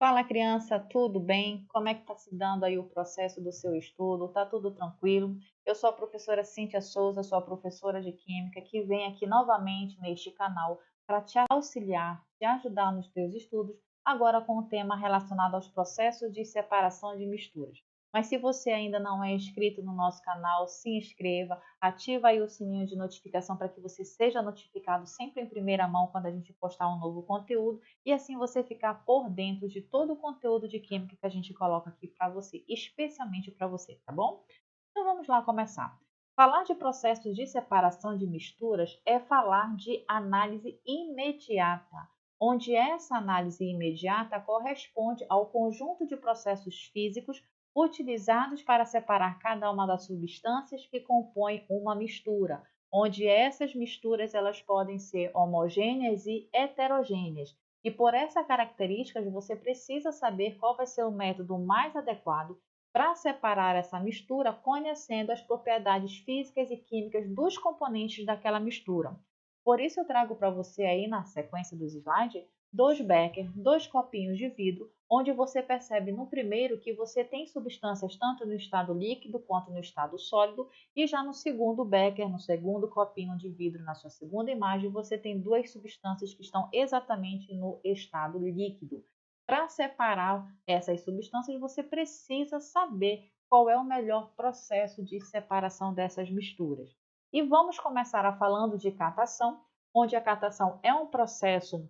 Fala, criança, tudo bem? Como é que está se dando aí o processo do seu estudo? Tá tudo tranquilo? Eu sou a professora Cíntia Souza, sou a professora de Química que vem aqui novamente neste canal para te auxiliar, te ajudar nos teus estudos, agora com o tema relacionado aos processos de separação de misturas. Mas se você ainda não é inscrito no nosso canal, se inscreva, ativa aí o sininho de notificação para que você seja notificado sempre em primeira mão quando a gente postar um novo conteúdo e assim você ficar por dentro de todo o conteúdo de química que a gente coloca aqui para você, especialmente para você, tá bom? Então vamos lá começar. Falar de processos de separação de misturas é falar de análise imediata, onde essa análise imediata corresponde ao conjunto de processos físicos utilizados para separar cada uma das substâncias que compõem uma mistura, onde essas misturas elas podem ser homogêneas e heterogêneas. E por essa característica, você precisa saber qual vai ser o método mais adequado para separar essa mistura, conhecendo as propriedades físicas e químicas dos componentes daquela mistura. Por isso eu trago para você aí na sequência dos slides, dois beckers, dois copinhos de vidro, onde você percebe no primeiro que você tem substâncias tanto no estado líquido quanto no estado sólido, e já no segundo becker, no segundo copinho de vidro, na sua segunda imagem, você tem duas substâncias que estão exatamente no estado líquido. Para separar essas substâncias, você precisa saber qual é o melhor processo de separação dessas misturas. E vamos começar falando de catação, onde a catação é um processo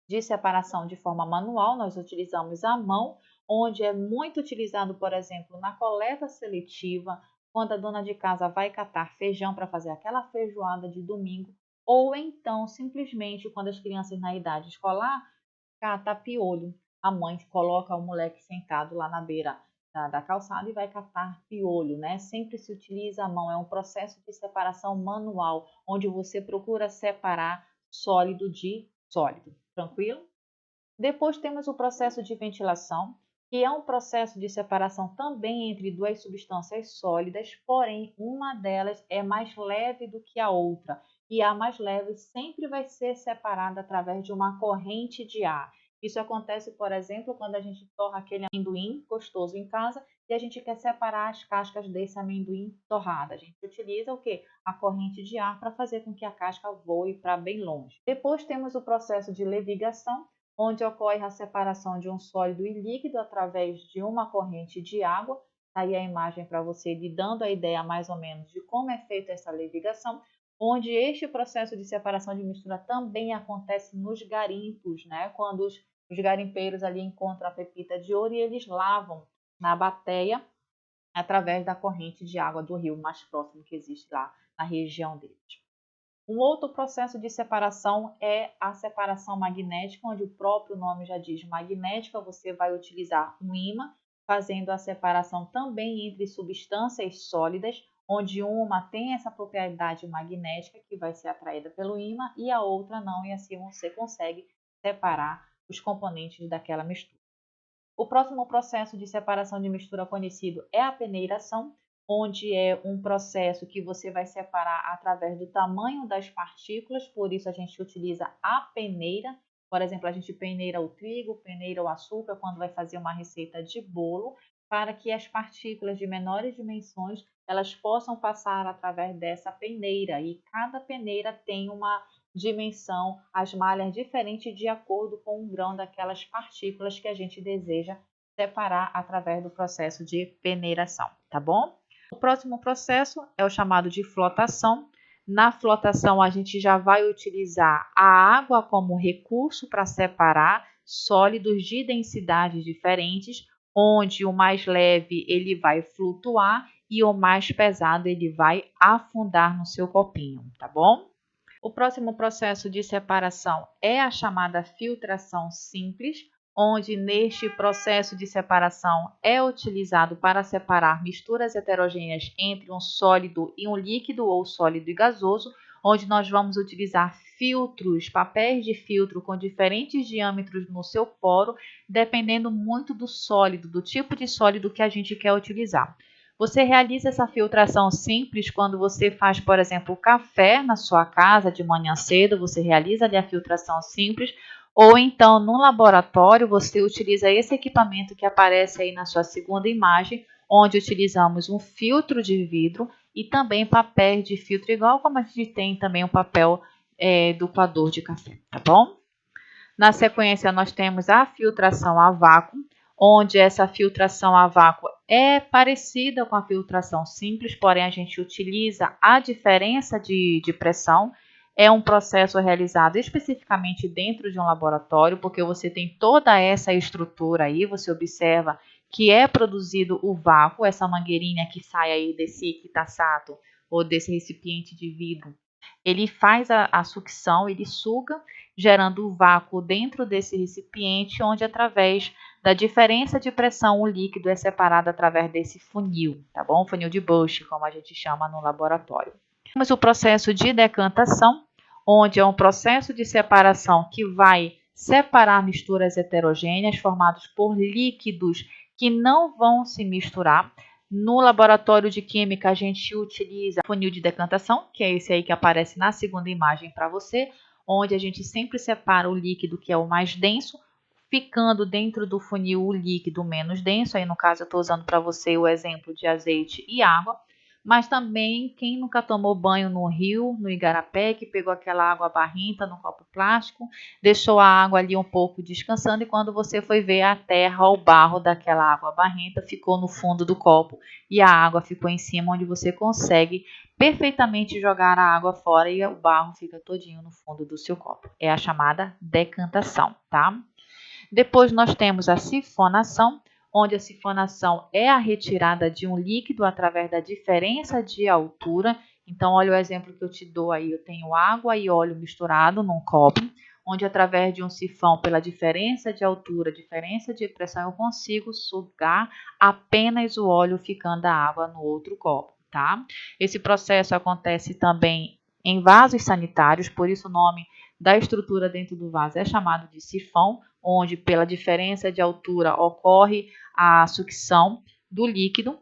de separação de forma manual, nós utilizamos a mão, onde é muito utilizado, por exemplo, na coleta seletiva, quando a dona de casa vai catar feijão para fazer aquela feijoada de domingo, ou então simplesmente quando as crianças na idade escolar cata piolho. A mãe coloca o moleque sentado lá na beira da calçada e vai catar piolho, né? Sempre se utiliza a mão, é um processo de separação manual, onde você procura separar sólido de sólido. Tranquilo? Depois temos o processo de ventilação, que é um processo de separação também entre duas substâncias sólidas, porém uma delas é mais leve do que a outra, e a mais leve sempre vai ser separada através de uma corrente de ar. Isso acontece, por exemplo, quando a gente torra aquele amendoim gostoso em casa e a gente quer separar as cascas desse amendoim torrado. A gente utiliza o quê? A corrente de ar para fazer com que a casca voe para bem longe. Depois temos o processo de levigação, onde ocorre a separação de um sólido e líquido através de uma corrente de água. Aí a imagem para você, lhe dando a ideia mais ou menos de como é feita essa levigação, onde este processo de separação de mistura também acontece nos garimpos, né? Quando os garimpeiros ali encontram a pepita de ouro e eles lavam na bateia através da corrente de água do rio mais próximo que existe lá na região deles. Um outro processo de separação é a separação magnética, onde o próprio nome já diz magnética, você vai utilizar um ímã, fazendo a separação também entre substâncias sólidas, onde uma tem essa propriedade magnética, que vai ser atraída pelo ímã, e a outra não, e assim você consegue separar os componentes daquela mistura. O próximo processo de separação de mistura conhecido é a peneiração, onde é um processo que você vai separar através do tamanho das partículas, por isso a gente utiliza a peneira. Por exemplo, a gente peneira o trigo, peneira o açúcar quando vai fazer uma receita de bolo, para que as partículas de menores dimensões elas possam passar através dessa peneira, e cada peneira tem uma dimensão, as malhas diferentes de acordo com o grão daquelas partículas que a gente deseja separar através do processo de peneiração, tá bom? O próximo processo é o chamado de flotação. Na flotação, a gente já vai utilizar a água como recurso para separar sólidos de densidades diferentes, onde o mais leve ele vai flutuar e o mais pesado ele vai afundar no seu copinho, tá bom? O próximo processo de separação é a chamada filtração simples, onde neste processo de separação é utilizado para separar misturas heterogêneas entre um sólido e um líquido ou sólido e gasoso, onde nós vamos utilizar filtros, papéis de filtro com diferentes diâmetros no seu poro, dependendo muito do sólido, do tipo de sólido que a gente quer utilizar. Você realiza essa filtração simples quando você faz, por exemplo, café na sua casa de manhã cedo, você realiza ali a filtração simples, Ou então, no laboratório, você utiliza esse equipamento que aparece aí na sua segunda imagem, onde utilizamos um filtro de vidro e também papéis de filtro, igual como a gente tem também um papel do coador de café, tá bom? Na sequência, nós temos a filtração a vácuo, onde essa filtração a vácuo é parecida com a filtração simples, porém a gente utiliza a diferença de pressão. É um processo realizado especificamente dentro de um laboratório, porque você tem toda essa estrutura aí, você observa que é produzido o vácuo, essa mangueirinha que sai aí desse quitaçato ou desse recipiente de vidro. Ele faz a sucção, ele suga, gerando o vácuo dentro desse recipiente, onde através da diferença de pressão o líquido é separado através desse funil, tá bom? Funil de Bush, como a gente chama no laboratório. Temos o processo de decantação, onde é um processo de separação que vai separar misturas heterogêneas formadas por líquidos que não vão se misturar. No laboratório de química, a gente utiliza funil de decantação, que é esse aí que aparece na segunda imagem para você, onde a gente sempre separa o líquido que é o mais denso, ficando dentro do funil o líquido menos denso. Aí, no caso, eu estou usando para você o exemplo de azeite e água. Mas também, quem nunca tomou banho no rio, no igarapé, que pegou aquela água barrenta no copo plástico, deixou a água ali um pouco descansando e quando você foi ver a terra ou o barro daquela água barrenta ficou no fundo do copo e a água ficou em cima, onde você consegue perfeitamente jogar a água fora e o barro fica todinho no fundo do seu copo. É a chamada decantação, tá? Depois nós temos a sifonação, onde a sifonação é a retirada de um líquido através da diferença de altura. Então, olha o exemplo que eu te dou aí. Eu tenho água e óleo misturado num copo, onde através de um sifão, pela diferença de altura, diferença de pressão, eu consigo sugar apenas o óleo, ficando a água no outro copo, tá? Esse processo acontece também em vasos sanitários, por isso o nome da estrutura dentro do vaso é chamado de sifão, onde pela diferença de altura ocorre a sucção do líquido.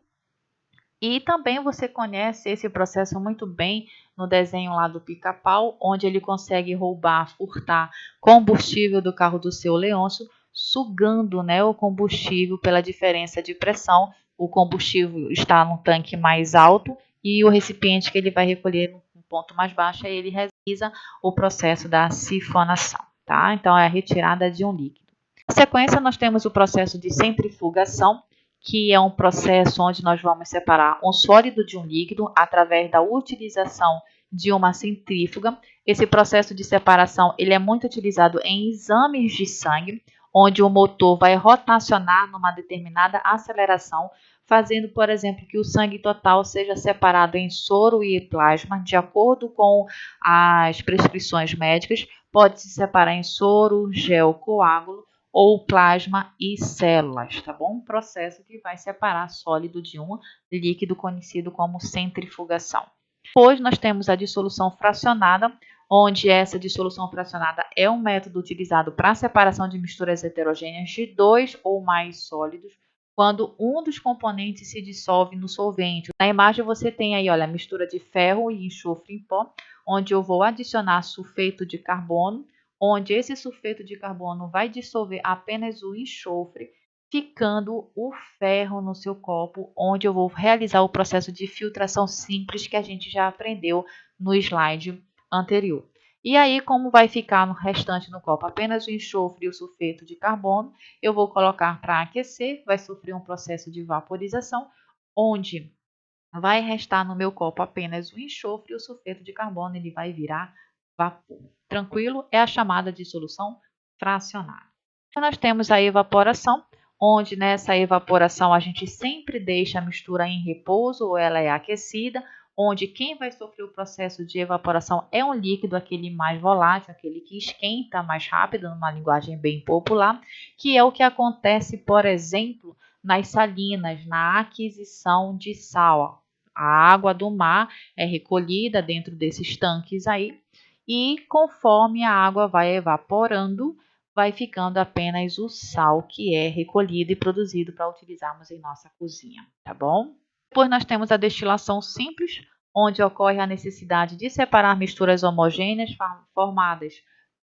E também você conhece esse processo muito bem no desenho lá do Pica-Pau, onde ele consegue roubar, furtar combustível do carro do seu Leôncio, sugando, né, o combustível pela diferença de pressão. O combustível está num tanque mais alto e o recipiente que ele vai recolher no ponto mais baixo, aí ele realiza o processo da sifonação, tá? Então, é a retirada de um líquido. Na sequência, nós temos o processo de centrifugação, que é um processo onde nós vamos separar um sólido de um líquido através da utilização de uma centrífuga. Esse processo de separação ele é muito utilizado em exames de sangue, onde o motor vai rotacionar numa determinada aceleração, fazendo, por exemplo, que o sangue total seja separado em soro e plasma, de acordo com as prescrições médicas. Pode se separar em soro, gel, coágulo, ou plasma e células, tá bom? Um processo que vai separar sólido de um líquido, conhecido como centrifugação. Depois nós temos a dissolução fracionada, onde essa dissolução fracionada é um método utilizado para a separação de misturas heterogêneas de dois ou mais sólidos, quando um dos componentes se dissolve no solvente. Na imagem você tem aí, olha, a mistura de ferro e enxofre em pó, onde eu vou adicionar sulfeto de carbono, onde esse sulfeto de carbono vai dissolver apenas o enxofre, ficando o ferro no seu copo, onde eu vou realizar o processo de filtração simples que a gente já aprendeu no slide anterior. E aí, como vai ficar no restante no copo apenas o enxofre e o sulfeto de carbono, eu vou colocar para aquecer, vai sofrer um processo de vaporização, onde vai restar no meu copo apenas o enxofre e o sulfeto de carbono, ele vai virar vapor. Tranquilo? É a chamada dissolução fracionada. Então, nós temos a evaporação, onde nessa evaporação a gente sempre deixa a mistura em repouso ou ela é aquecida, onde quem vai sofrer o processo de evaporação é um líquido, aquele mais volátil, aquele que esquenta mais rápido, numa linguagem bem popular, que é o que acontece, por exemplo, nas salinas, na aquisição de sal. A água do mar é recolhida dentro desses tanques aí, e conforme a água vai evaporando, vai ficando apenas o sal que é recolhido e produzido para utilizarmos em nossa cozinha, tá bom? Depois nós temos a destilação simples, onde ocorre a necessidade de separar misturas homogêneas formadas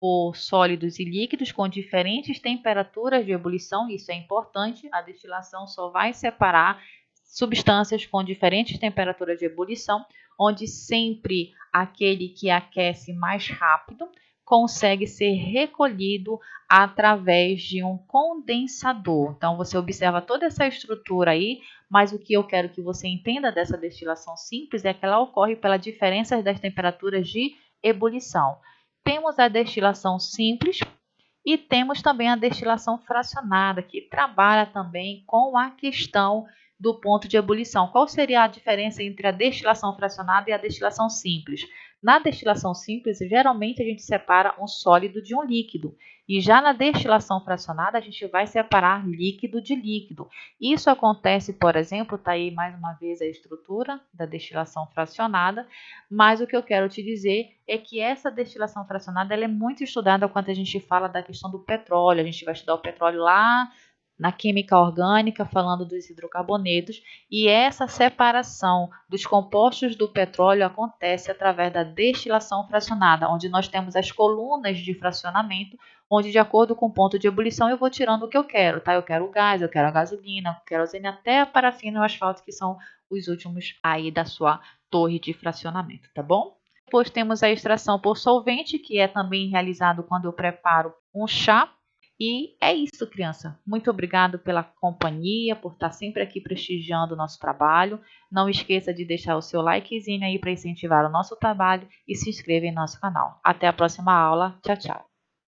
por sólidos e líquidos com diferentes temperaturas de ebulição. Isso é importante, a destilação só vai separar substâncias com diferentes temperaturas de ebulição, onde sempre aquele que aquece mais rápido consegue ser recolhido através de um condensador. Então, você observa toda essa estrutura aí, mas o que eu quero que você entenda dessa destilação simples é que ela ocorre pela diferença das temperaturas de ebulição. Temos a destilação simples e temos também a destilação fracionada, que trabalha também com a questão do ponto de ebulição. Qual seria a diferença entre a destilação fracionada e a destilação simples? Na destilação simples, geralmente a gente separa um sólido de um líquido. E já na destilação fracionada, a gente vai separar líquido de líquido. Isso acontece, por exemplo, está aí mais uma vez a estrutura da destilação fracionada, mas o que eu quero te dizer é que essa destilação fracionada ela é muito estudada quando a gente fala da questão do petróleo. A gente vai estudar o petróleo lá na química orgânica, falando dos hidrocarbonetos, e essa separação dos compostos do petróleo acontece através da destilação fracionada, onde nós temos as colunas de fracionamento, onde de acordo com o ponto de ebulição eu vou tirando o que eu quero, tá? Eu quero o gás, eu quero a gasolina, a querosene, até a parafina e o asfalto, que são os últimos aí da sua torre de fracionamento, tá bom? Depois temos a extração por solvente, que é também realizado quando eu preparo um chá. E é isso, criança. Muito obrigado pela companhia, por estar sempre aqui prestigiando o nosso trabalho. Não esqueça de deixar o seu likezinho aí para incentivar o nosso trabalho e se inscreva em nosso canal. Até a próxima aula. Tchau, tchau.